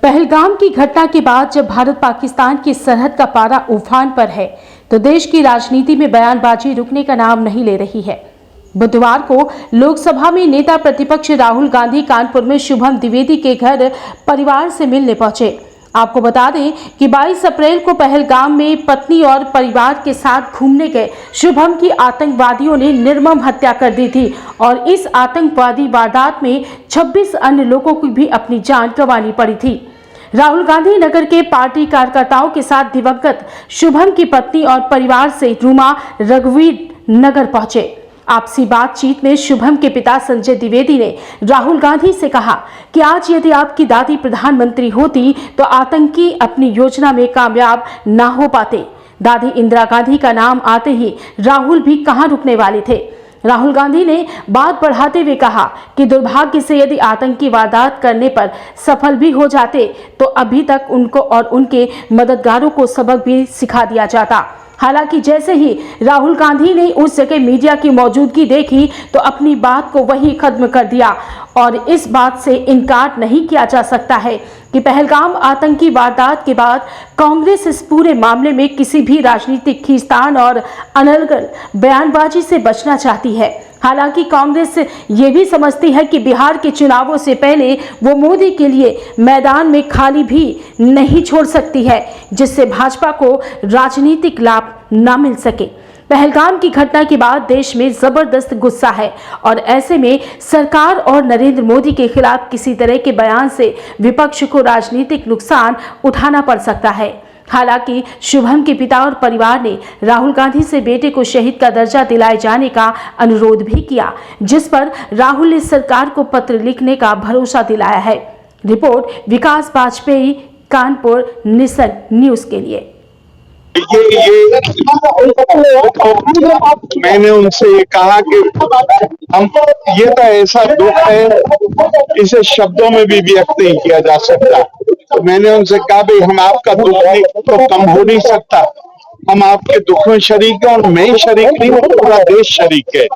पहलगाम की घटना के बाद जब भारत पाकिस्तान की सरहद का पारा उफान पर है तो देश की राजनीति में बयानबाजी रुकने का नाम नहीं ले रही है। बुधवार को लोकसभा में नेता प्रतिपक्ष राहुल गांधी कानपुर में शुभम द्विवेदी के घर परिवार से मिलने पहुंचे। आपको बता दें कि 22 अप्रैल को पहलगाम में पत्नी और परिवार के साथ घूमने गए शुभम की आतंकवादियों ने निर्मम हत्या कर दी थी और इस आतंकवादी वारदात में 26 अन्य लोगों को भी अपनी जान गंवानी पड़ी थी। राहुल गांधी नगर के पार्टी कार्यकर्ताओं के साथ दिवंगत शुभम की पत्नी और परिवार से रूमा रघुवीर नगर पहुंचे। आपसी बातचीत में शुभम के पिता संजय द्विवेदी ने राहुल गांधी से कहा कि आज यदि आपकी दादी प्रधानमंत्री होती तो आतंकी अपनी योजना में कामयाब ना हो पाते। दादी इंदिरा गांधी का नाम आते ही राहुल भी कहां रुकने वाले थे। राहुल गांधी ने बात बढ़ाते हुए कहा कि दुर्भाग्य से यदि आतंकी वारदात करने पर सफल भी हो जाते तो अभी तक उनको और उनके मददगारों को सबक भी सिखा दिया जाता। हालांकि जैसे ही राहुल गांधी ने उस जगह मीडिया की मौजूदगी देखी तो अपनी बात को वहीं खत्म कर दिया और इस बात से इनकार नहीं किया जा सकता है कि पहलगाम आतंकी वारदात के बाद कांग्रेस इस पूरे मामले में किसी भी राजनीतिक खींचतान और अनर्गल बयानबाजी से बचना चाहती है। हालांकि कांग्रेस ये भी समझती है कि बिहार के चुनावों से पहले वो मोदी के लिए मैदान में खाली भी नहीं छोड़ सकती है, जिससे भाजपा को राजनीतिक लाभ न मिल सके। पहलगाम की घटना के बाद देश में जबरदस्त गुस्सा है और ऐसे में सरकार और नरेंद्र मोदी के खिलाफ किसी तरह के बयान से विपक्ष को राजनीतिक नुकसान उठाना पड़ सकता है। हालांकि शुभम के पिता और परिवार ने राहुल गांधी से बेटे को शहीद का दर्जा दिलाए जाने का अनुरोध भी किया, जिस पर राहुल ने सरकार को पत्र लिखने का भरोसा दिलाया है। रिपोर्ट विकास वाजपेयी, कानपुर, निसन न्यूज के लिए। मैंने उनसे कहा कि हम ये तो ऐसा दुख है, इसे शब्दों में भी व्यक्त नहीं किया जा सकता। तो मैंने उनसे कहा भाई हम आपका दुख नहीं तो कम हो नहीं सकता, हम आपके दुख में शरीक हैं और मैं ही शरीक नहीं हूँ, पूरा देश शरीक है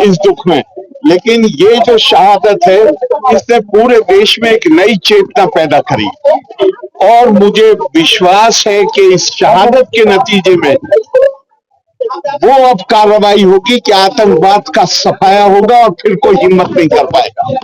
इस दुख में। लेकिन ये जो शहादत है इसने पूरे देश में एक नई चेतना पैदा करी और मुझे विश्वास है कि इस शहादत के नतीजे में वो अब कार्रवाई होगी कि आतंकवाद का सफाया होगा और फिर कोई हिम्मत नहीं कर पाएगा।